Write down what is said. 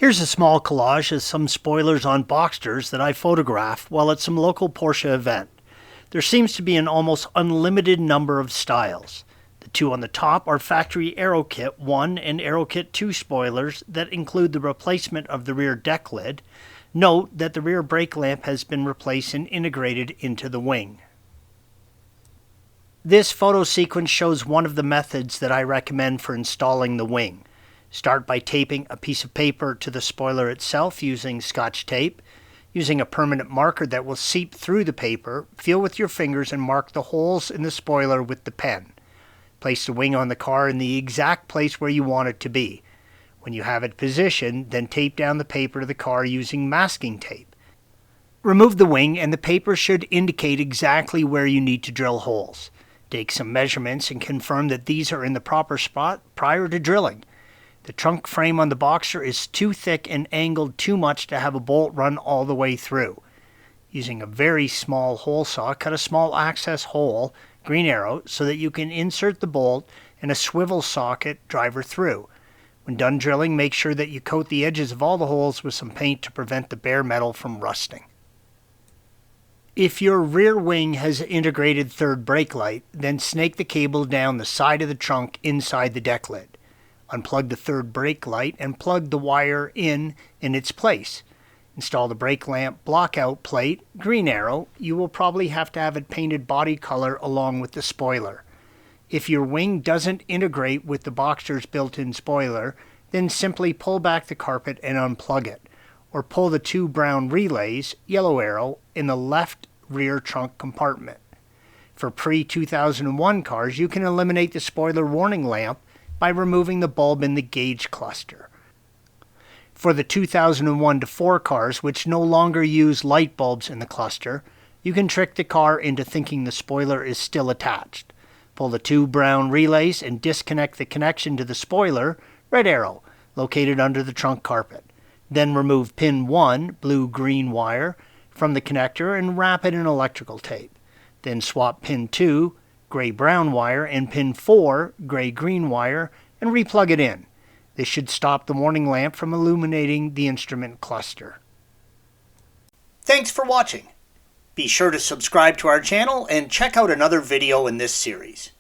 Here's a small collage of some spoilers on Boxsters that I photographed while at some local Porsche event. There seems to be an almost unlimited number of styles. The two on the top are factory Aero Kit 1 and Aero Kit 2 spoilers that include the replacement of the rear deck lid. Note that the rear brake lamp has been replaced and integrated into the wing. This photo sequence shows one of the methods that I recommend for installing the wing. Start by taping a piece of paper to the spoiler itself using Scotch tape. Using a permanent marker that will seep through the paper, feel with your fingers and mark the holes in the spoiler with the pen. Place the wing on the car in the exact place where you want it to be. When you have it positioned, then tape down the paper to the car using masking tape. Remove the wing and the paper should indicate exactly where you need to drill holes. Take some measurements and confirm that these are in the proper spot prior to drilling. The trunk frame on the Boxster is too thick and angled too much to have a bolt run all the way through. Using a very small hole saw, cut a small access hole, green arrow, so that you can insert the bolt and a swivel socket driver through. When done drilling, make sure that you coat the edges of all the holes with some paint to prevent the bare metal from rusting. If your rear wing has integrated third brake light, then snake the cable down the side of the trunk inside the deck lid. Unplug the third brake light and plug the wire in its place. Install the brake lamp blockout plate, green arrow. You will probably have to have it painted body color along with the spoiler. If your wing doesn't integrate with the Boxster's built-in spoiler, then simply pull back the carpet and unplug it, or pull the two brown relays, yellow arrow, in the left rear trunk compartment. For pre-2001 cars, you can eliminate the spoiler warning lamp by removing the bulb in the gauge cluster. For the 2001 to 4 cars, which no longer use light bulbs in the cluster, you can trick the car into thinking the spoiler is still attached. Pull the two brown relays and disconnect the connection to the spoiler, red arrow, located under the trunk carpet. Then remove pin 1, blue-green wire, from the connector and wrap it in electrical tape. Then swap pin 2, gray-brown wire, and pin 4, gray-green wire, and replug it in. This should stop the warning lamp from illuminating the instrument cluster. Thanks for watching. Be sure to subscribe to our channel and check out another video in this series.